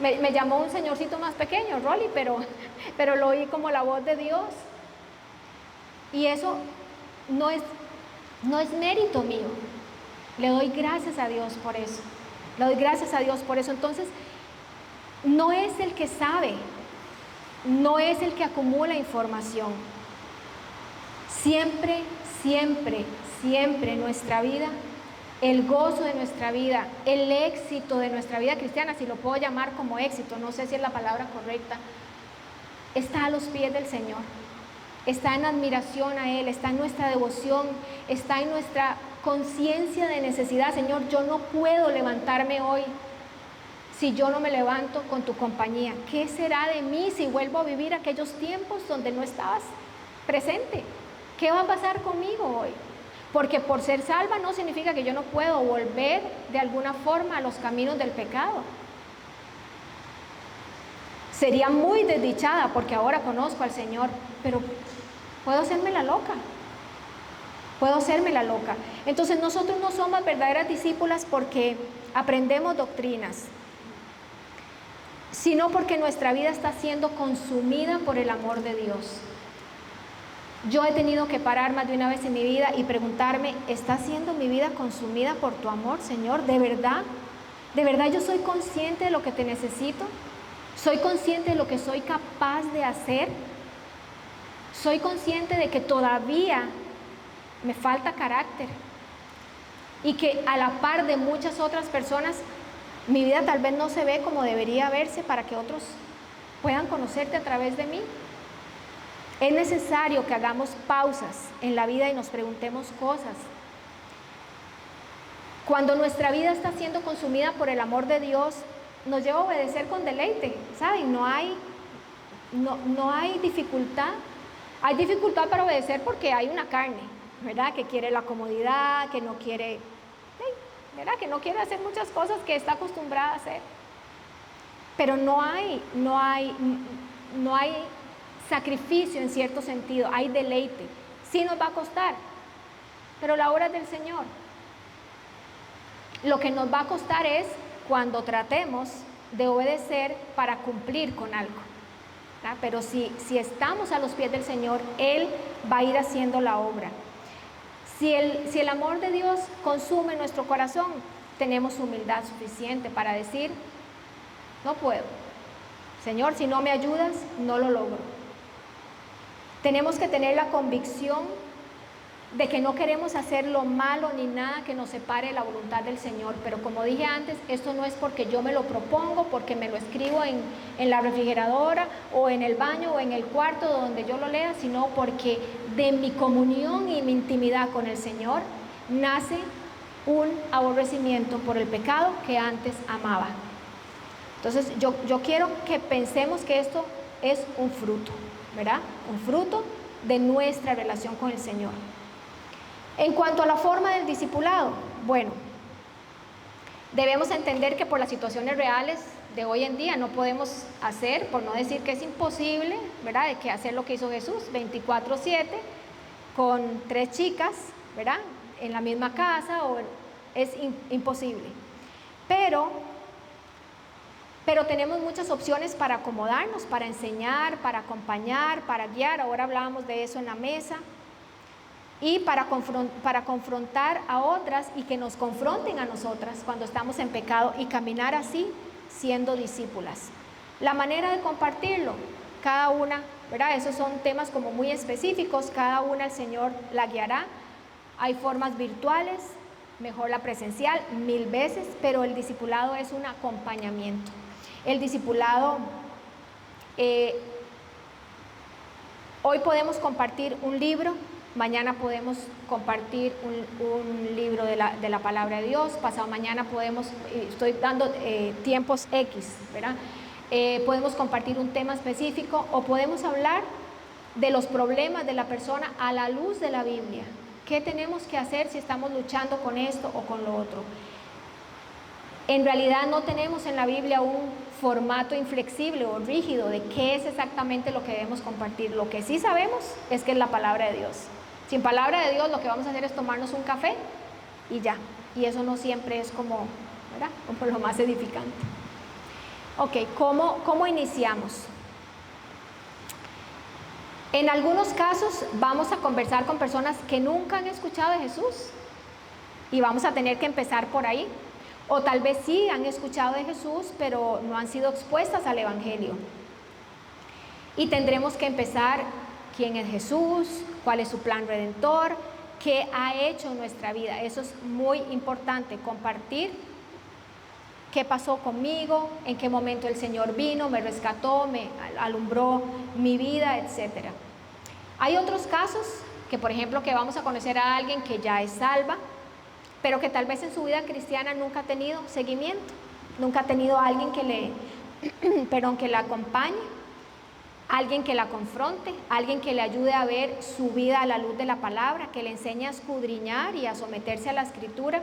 Me llamó un señorcito más pequeño, Rolly, pero lo oí como la voz de Dios. Y eso no es mérito mío. Le doy gracias a Dios por eso. Le doy gracias a Dios por eso. Entonces, no es el que sabe, no es el que acumula información. Siempre, siempre, siempre en nuestra vida, el gozo de nuestra vida, el éxito de nuestra vida cristiana, si lo puedo llamar como éxito, no sé si es la palabra correcta, está a los pies del Señor. Está en admiración a Él, está en nuestra devoción, está en nuestra conciencia de necesidad. Señor, yo no puedo levantarme hoy si yo no me levanto con tu compañía. ¿Qué será de mí si vuelvo a vivir aquellos tiempos donde no estabas presente? ¿Qué va a pasar conmigo hoy? Porque por ser salva no significa que yo no puedo volver de alguna forma a los caminos del pecado. Sería muy desdichada porque ahora conozco al Señor, pero puedo hacerme la loca. Puedo hacerme la loca. Entonces nosotros no somos verdaderas discípulas porque aprendemos doctrinas, sino porque nuestra vida está siendo consumida por el amor de Dios. Yo he tenido que parar más de una vez en mi vida y preguntarme, ¿está siendo mi vida consumida por tu amor, Señor? ¿De verdad? ¿De verdad yo soy consciente de lo que te necesito? ¿Soy consciente de lo que soy capaz de hacer? ¿Soy consciente de que todavía me falta carácter? Y que a la par de muchas otras personas, mi vida tal vez no se ve como debería verse para que otros puedan conocerte a través de mí. Es necesario que hagamos pausas en la vida y nos preguntemos cosas. Cuando nuestra vida está siendo consumida por el amor de Dios, nos lleva a obedecer con deleite, ¿saben? No hay dificultad. Hay dificultad para obedecer porque hay una carne, ¿verdad? Que quiere la comodidad, que no quiere, ¿verdad? Que no quiere hacer muchas cosas que está acostumbrada a hacer. Pero no hay sacrificio en cierto sentido, hay deleite. Sí nos va a costar, pero la obra es del Señor. Lo que nos va a costar es cuando tratemos de obedecer para cumplir con algo, ¿verdad? Pero si estamos a los pies del Señor, Él va a ir haciendo la obra. Si el amor de Dios consume nuestro corazón, tenemos humildad suficiente para decir, no puedo. Señor, si no me ayudas, no lo logro. Tenemos que tener la convicción de que no queremos hacer lo malo ni nada que nos separe de la voluntad del Señor, pero como dije antes, esto no es porque yo me lo propongo, porque me lo escribo en la refrigeradora o en el baño o en el cuarto donde yo lo lea, sino porque de mi comunión y mi intimidad con el Señor nace un aborrecimiento por el pecado que antes amaba. Entonces yo quiero que pensemos que esto es un fruto, ¿verdad? Un fruto de nuestra relación con el Señor. En cuanto a la forma del discipulado, bueno, debemos entender que por las situaciones reales de hoy en día no podemos hacer, por no decir que es imposible, ¿verdad?, de que hacer lo que hizo Jesús 24/7 con 3 chicas, ¿verdad?, en la misma casa, es imposible. Pero tenemos muchas opciones para acomodarnos, para enseñar, para acompañar, para guiar. Ahora hablábamos de eso en la mesa. Y para confrontar a otras y que nos confronten a nosotras cuando estamos en pecado y caminar así siendo discípulas. La manera de compartirlo, cada una, ¿verdad? Esos son temas como muy específicos, cada una el Señor la guiará. Hay formas virtuales, mejor la presencial, 1000 veces, pero el discipulado es un acompañamiento. El discipulado, hoy podemos compartir un libro, mañana podemos compartir un libro de la palabra de Dios, pasado mañana estoy dando tiempos X, ¿verdad? Podemos compartir un tema específico o podemos hablar de los problemas de la persona a la luz de la Biblia. ¿Qué tenemos que hacer si estamos luchando con esto o con lo otro? En realidad no tenemos en la Biblia un formato inflexible o rígido de qué es exactamente lo que debemos compartir. Lo que sí sabemos es que es la palabra de Dios. Sin palabra de Dios lo que vamos a hacer es tomarnos un café y ya. Y eso no siempre es como, ¿verdad?, como lo más edificante. Ok, ¿cómo iniciamos? En algunos casos vamos a conversar con personas que nunca han escuchado de Jesús y vamos a tener que empezar por ahí. O tal vez sí han escuchado de Jesús, pero no han sido expuestas al Evangelio. Y tendremos que empezar quién es Jesús, cuál es su plan redentor, qué ha hecho en nuestra vida. Eso es muy importante, compartir qué pasó conmigo, en qué momento el Señor vino, me rescató, me alumbró mi vida, etc. Hay otros casos que, por ejemplo, que vamos a conocer a alguien que ya es salva, pero que tal vez en su vida cristiana nunca ha tenido seguimiento, nunca ha tenido a alguien que la acompañe, alguien que la confronte, alguien que le ayude a ver su vida a la luz de la palabra, que le enseñe a escudriñar y a someterse a la Escritura.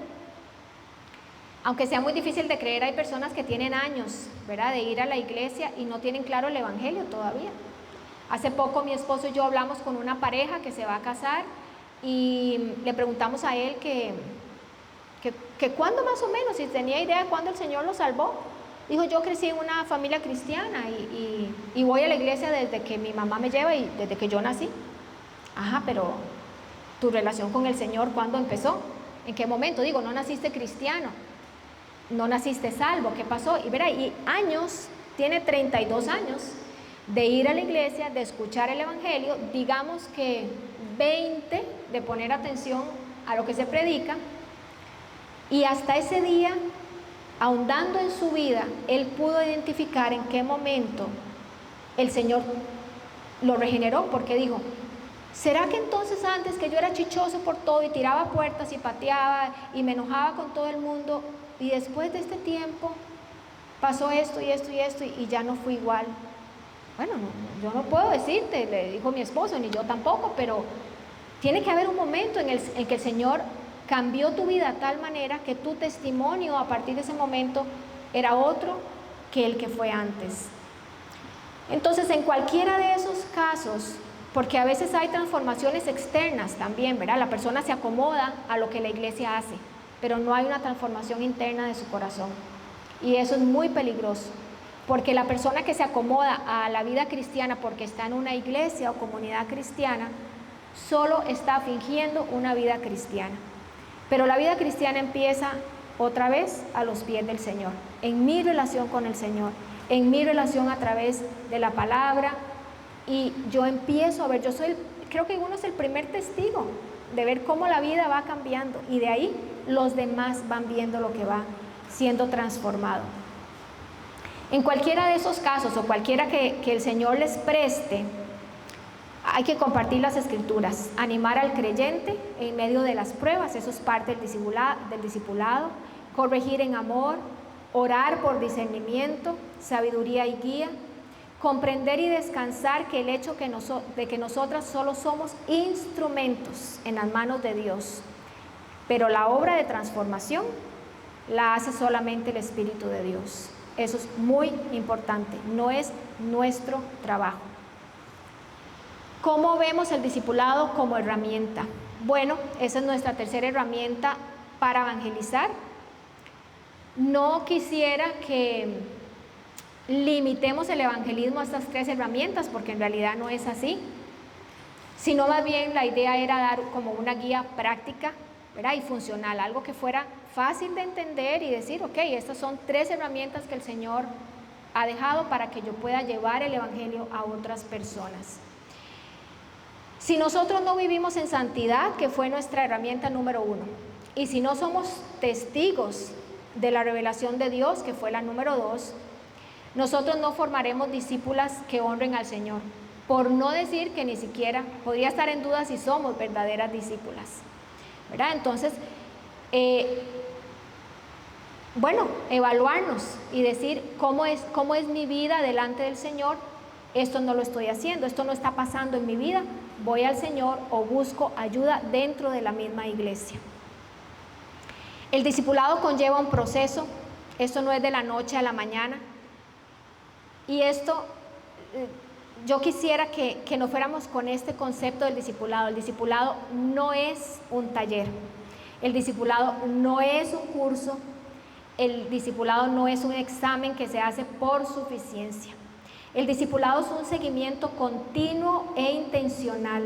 Aunque sea muy difícil de creer, hay personas que tienen años, ¿verdad?, de ir a la iglesia y no tienen claro el Evangelio todavía. Hace poco mi esposo y yo hablamos con una pareja que se va a casar y le preguntamos a él que cuándo más o menos, si tenía idea de cuándo el Señor lo salvó. Dijo, yo crecí en una familia cristiana y voy a la iglesia desde que mi mamá me lleva y desde que yo nací. Ajá, pero tu relación con el Señor, ¿cuándo empezó? ¿En qué momento? Digo, no naciste cristiano, no naciste salvo, ¿qué pasó? Y verá, y años, tiene 32 años de ir a la iglesia, de escuchar el Evangelio, digamos que 20 de poner atención a lo que se predica, y hasta ese día, ahondando en su vida, él pudo identificar en qué momento el Señor lo regeneró, porque dijo, ¿será que entonces antes que yo era chichoso por todo y tiraba puertas y pateaba y me enojaba con todo el mundo, y después de este tiempo pasó esto y esto y esto y ya no fui igual? Bueno, yo no puedo decirte, le dijo mi esposo, ni yo tampoco, pero tiene que haber un momento en que el Señor cambió tu vida de tal manera que tu testimonio a partir de ese momento era otro que el que fue antes. Entonces, en cualquiera de esos casos, porque a veces hay transformaciones externas también, ¿verdad? La persona se acomoda a lo que la iglesia hace, pero no hay una transformación interna de su corazón. Y eso es muy peligroso, porque la persona que se acomoda a la vida cristiana porque está en una iglesia o comunidad cristiana, solo está fingiendo una vida cristiana. Pero la vida cristiana empieza otra vez a los pies del Señor, en mi relación con el Señor, en mi relación a través de la palabra, y yo empiezo a ver, creo que uno es el primer testigo de ver cómo la vida va cambiando, y de ahí los demás van viendo lo que va siendo transformado. En cualquiera de esos casos, o cualquiera que el Señor les preste, hay que compartir las Escrituras, animar al creyente en medio de las pruebas, eso es parte del discipulado, corregir en amor, orar por discernimiento, sabiduría y guía, comprender y descansar que el hecho de que nosotras solo somos instrumentos en las manos de Dios, pero la obra de transformación la hace solamente el Espíritu de Dios. Eso es muy importante, no es nuestro trabajo. ¿Cómo vemos el discipulado como herramienta? Bueno, esa es nuestra tercera herramienta para evangelizar. No quisiera que limitemos el evangelismo a estas tres herramientas, porque en realidad no es así, sino más bien la idea era dar como una guía práctica, ¿verdad?, y funcional, algo que fuera fácil de entender y decir, ok, estas son tres herramientas que el Señor ha dejado para que yo pueda llevar el evangelio a otras personas. Si nosotros no vivimos en santidad, que fue nuestra herramienta número 1, y si no somos testigos de la revelación de Dios, que fue la número 2, nosotros no formaremos discípulas que honren al Señor, por no decir que ni siquiera podría estar en duda si somos verdaderas discípulas, ¿verdad? Entonces, evaluarnos y decir cómo es mi vida delante del Señor. Esto no lo estoy haciendo, esto no está pasando en mi vida, voy al Señor o busco ayuda dentro de la misma iglesia. El discipulado conlleva un proceso, esto no es de la noche a la mañana, y esto, yo quisiera que nos fuéramos con este concepto del discipulado. El discipulado no es un taller, el discipulado no es un curso, el discipulado no es un examen que se hace por suficiencia. El discipulado es un seguimiento continuo e intencional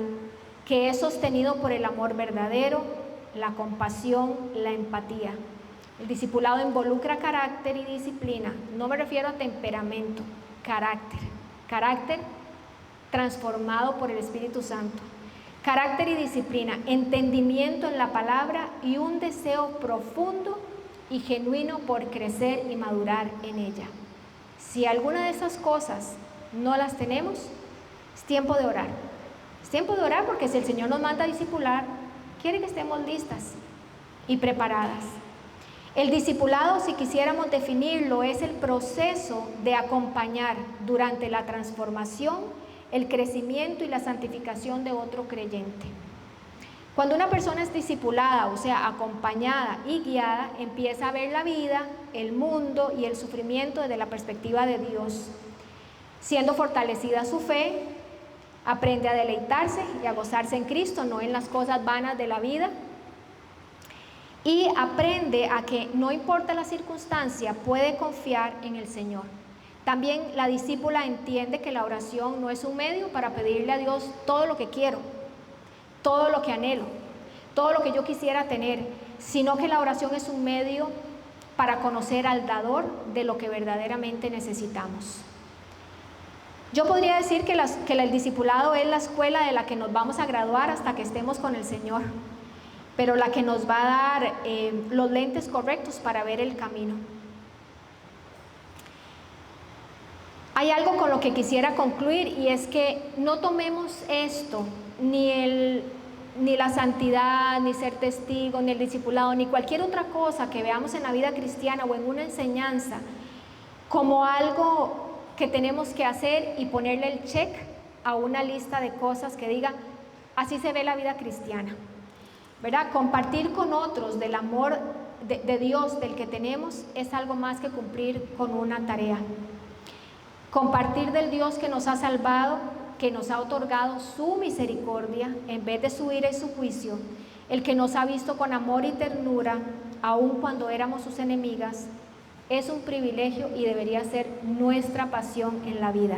que es sostenido por el amor verdadero, la compasión, la empatía. El discipulado involucra carácter y disciplina. No me refiero a temperamento, carácter. Carácter transformado por el Espíritu Santo. Carácter y disciplina, entendimiento en la palabra y un deseo profundo y genuino por crecer y madurar en ella. Si alguna de esas cosas no las tenemos, es tiempo de orar. Es tiempo de orar porque si el Señor nos manda a discipular, quiere que estemos listas y preparadas. El discipulado, si quisiéramos definirlo, es el proceso de acompañar durante la transformación, el crecimiento y la santificación de otro creyente. Cuando una persona es discipulada, o sea, acompañada y guiada, empieza a ver la vida, el mundo y el sufrimiento desde la perspectiva de Dios. Siendo fortalecida su fe, aprende a deleitarse y a gozarse en Cristo, no en las cosas vanas de la vida. Y aprende a que no importa la circunstancia, puede confiar en el Señor. También la discípula entiende que la oración no es un medio para pedirle a Dios todo lo que quiero, todo lo que anhelo, todo lo que yo quisiera tener, sino que la oración es un medio para conocer al dador de lo que verdaderamente necesitamos. Yo podría decir que el discipulado es la escuela de la que nos vamos a graduar hasta que estemos con el Señor, pero la que nos va a dar los lentes correctos para ver el camino. Hay algo con lo que quisiera concluir y es que no tomemos esto, ni la santidad, ni ser testigo, ni el discipulado, ni cualquier otra cosa que veamos en la vida cristiana o en una enseñanza, como algo que tenemos que hacer y ponerle el check a una lista de cosas que diga, así se ve la vida cristiana, ¿verdad? Compartir con otros del amor de Dios, del que tenemos, es algo más que cumplir con una tarea. Compartir del Dios que nos ha salvado, que nos ha otorgado su misericordia en vez de su ira y su juicio, el que nos ha visto con amor y ternura, aun cuando éramos sus enemigas, es un privilegio y debería ser nuestra pasión en la vida.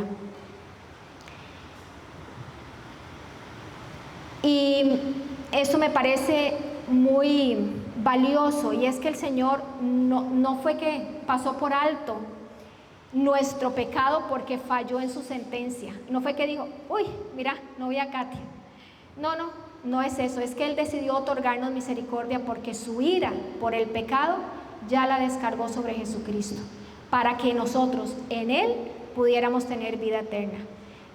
Y eso me parece muy valioso, y es que el Señor no fue que pasó por alto nuestro pecado porque falló en su sentencia. No fue que dijo, uy, mira, no vi a Katia. No es eso, es que Él decidió otorgarnos misericordia porque su ira por el pecado ya la descargó sobre Jesucristo, para que nosotros en Él pudiéramos tener vida eterna.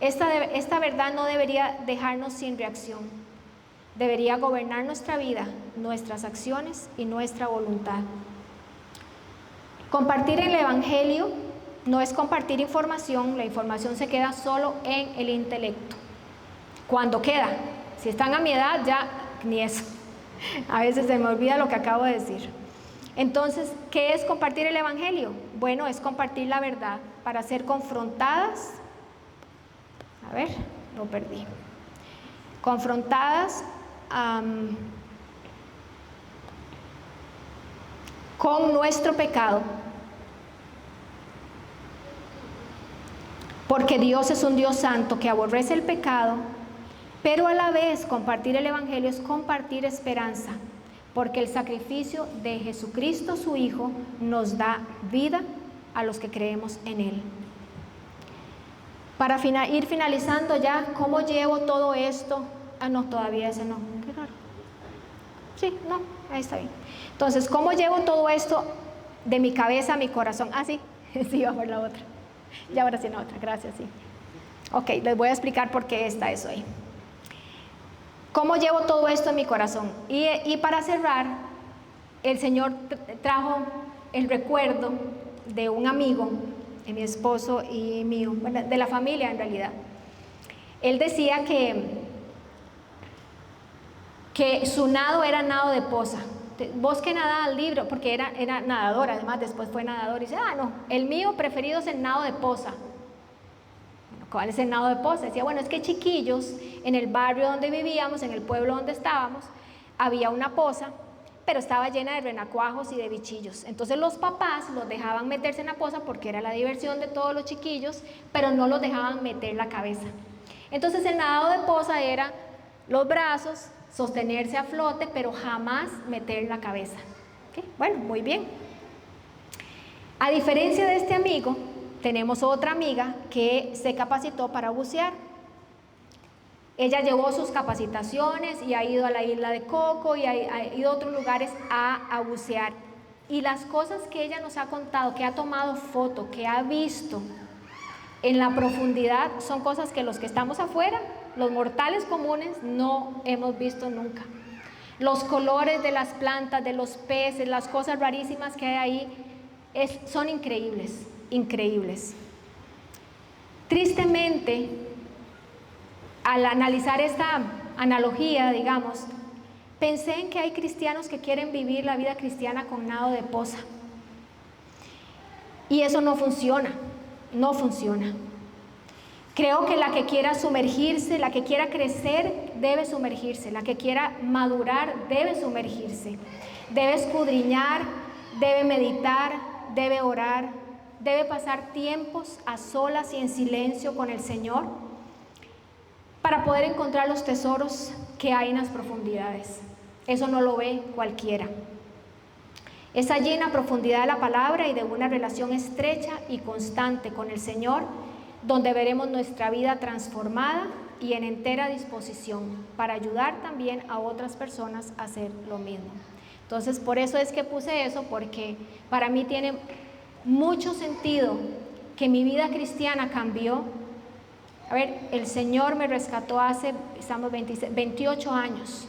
Esta verdad no debería dejarnos sin reacción, debería gobernar nuestra vida, nuestras acciones y nuestra voluntad. Compartir el Evangelio no es compartir información, la información se queda solo en el intelecto. Cuando queda, si están a mi edad ya ni eso. A veces se me olvida lo que acabo de decir. Entonces, ¿qué es compartir el Evangelio? Bueno, es compartir la verdad para ser confrontadas. A ver, lo perdí. Confrontadas con nuestro pecado. Porque Dios es un Dios santo que aborrece el pecado, pero a la vez compartir el Evangelio es compartir esperanza, porque el sacrificio de Jesucristo, su Hijo, nos da vida a los que creemos en Él. Para ir finalizando ya, ¿cómo llevo todo esto? No, todavía ese no. Qué raro. Sí, no, ahí está bien. Entonces, ¿cómo llevo todo esto de mi cabeza a mi corazón? Sí, sí, va por la otra. Y ahora sí, la otra, gracias, sí. Ok, les voy a explicar por qué esta es hoy. ¿Cómo llevo todo esto en mi corazón? Y para cerrar, el Señor trajo el recuerdo de un amigo, de mi esposo y mío, bueno, de la familia en realidad. Él decía que su nado era nado de poza. Vos que nadaba al libro, porque era nadador, además después fue nadador, y dice, no, el mío preferido es el nado de poza. Bueno, ¿cuál es el nado de poza? Decía, bueno, es que chiquillos, en el barrio donde vivíamos, en el pueblo donde estábamos, había una poza, pero estaba llena de renacuajos y de bichillos. Entonces los papás los dejaban meterse en la poza porque era la diversión de todos los chiquillos, pero no los dejaban meter la cabeza. Entonces el nadado de poza era los brazos, sostenerse a flote, pero jamás meter la cabeza. ¿Okay? Bueno, muy bien. A diferencia de este amigo, tenemos otra amiga que se capacitó para bucear. Ella llevó sus capacitaciones y ha ido a la isla de Coco y ha ido a otros lugares a bucear. Y las cosas que ella nos ha contado, que ha tomado foto, que ha visto en la profundidad, son cosas que los que estamos afuera, los mortales comunes, no hemos visto nunca. Los colores de las plantas, de los peces, las cosas rarísimas que hay ahí, son increíbles, increíbles. Tristemente, al analizar esta analogía, digamos, pensé en que hay cristianos que quieren vivir la vida cristiana con nado de poza. Y eso no funciona, no funciona. Creo que la que quiera sumergirse, la que quiera crecer, debe sumergirse. La que quiera madurar, debe sumergirse. Debe escudriñar, debe meditar, debe orar, debe pasar tiempos a solas y en silencio con el Señor, para poder encontrar los tesoros que hay en las profundidades. Eso no lo ve cualquiera. Es allí en la profundidad de la palabra y de una relación estrecha y constante con el Señor, donde veremos nuestra vida transformada y en entera disposición para ayudar también a otras personas a hacer lo mismo. Entonces, por eso es que puse eso, porque para mí tiene mucho sentido que mi vida cristiana cambió. A ver, el Señor me rescató hace, estamos 28 años.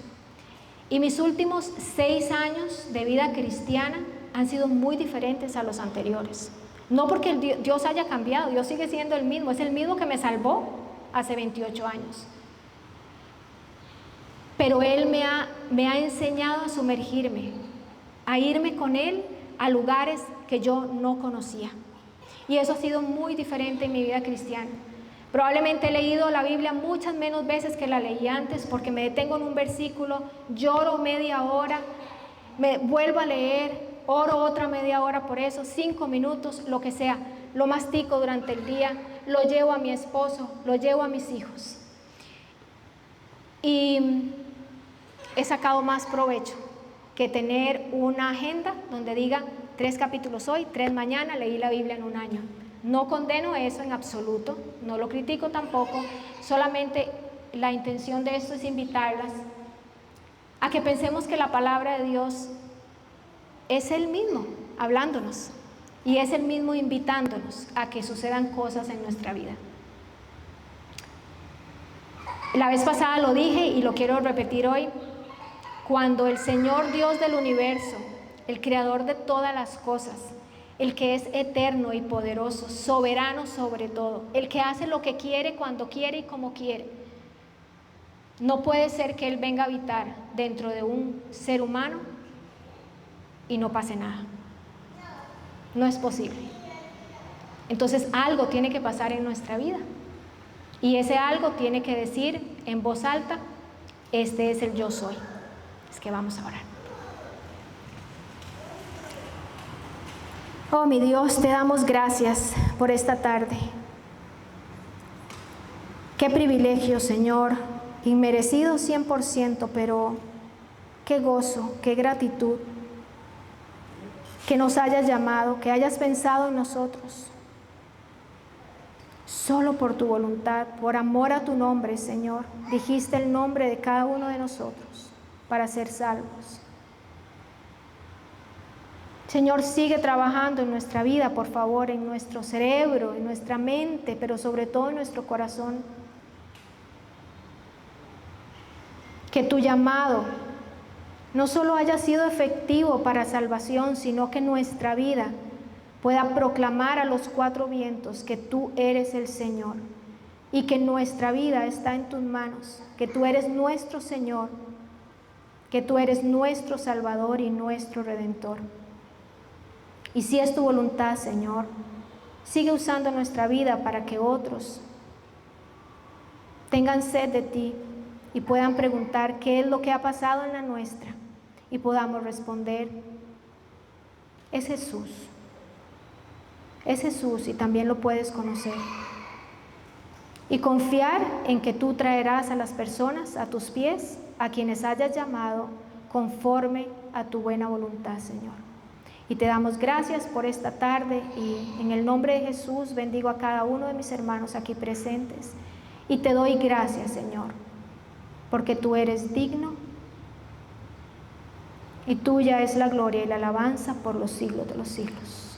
Y mis últimos 6 años de vida cristiana han sido muy diferentes a los anteriores. No porque Dios haya cambiado, Dios sigue siendo el mismo, es el mismo que me salvó hace 28 años. Pero Él me ha enseñado a sumergirme, a irme con Él a lugares que yo no conocía. Y eso ha sido muy diferente en mi vida cristiana. Probablemente he leído la Biblia muchas menos veces que la leí antes, porque me detengo en un versículo, lloro media hora, me vuelvo a leer, oro otra media hora por eso, 5 minutos, lo que sea, lo mastico durante el día, lo llevo a mi esposo, lo llevo a mis hijos. Y he sacado más provecho que tener una agenda donde diga 3 capítulos hoy, 3 mañana, leí la Biblia en un año. No condeno eso en absoluto, no lo critico tampoco, solamente la intención de esto es invitarlas a que pensemos que la palabra de Dios es Él mismo hablándonos y es Él mismo invitándonos a que sucedan cosas en nuestra vida. La vez pasada lo dije y lo quiero repetir hoy: cuando el Señor Dios del universo, el creador de todas las cosas, el que es eterno y poderoso, soberano sobre todo, el que hace lo que quiere, cuando quiere y como quiere, no puede ser que Él venga a habitar dentro de un ser humano y no pase nada. No es posible. Entonces algo tiene que pasar en nuestra vida, y ese algo tiene que decir en voz alta: este es el yo soy. Es que vamos a orar. Oh mi Dios, te damos gracias por esta tarde. Qué privilegio, Señor, inmerecido 100%, pero qué gozo, qué gratitud que nos hayas llamado, que hayas pensado en nosotros. Solo por tu voluntad, por amor a tu nombre, Señor, dijiste el nombre de cada uno de nosotros para ser salvos. Señor, sigue trabajando en nuestra vida, por favor, en nuestro cerebro, en nuestra mente, pero sobre todo en nuestro corazón. Que tu llamado no solo haya sido efectivo para salvación, sino que nuestra vida pueda proclamar a los 4 vientos que tú eres el Señor y que nuestra vida está en tus manos, que tú eres nuestro Señor, que tú eres nuestro Salvador y nuestro Redentor. Y si es tu voluntad, Señor, sigue usando nuestra vida para que otros tengan sed de ti y puedan preguntar qué es lo que ha pasado en la nuestra, y podamos responder, es Jesús. Es Jesús y también lo puedes conocer. Y confiar en que tú traerás a las personas a tus pies, a quienes hayas llamado, conforme a tu buena voluntad, Señor. Y te damos gracias por esta tarde y en el nombre de Jesús bendigo a cada uno de mis hermanos aquí presentes. Y te doy gracias, Señor, porque tú eres digno y tuya es la gloria y la alabanza por los siglos de los siglos.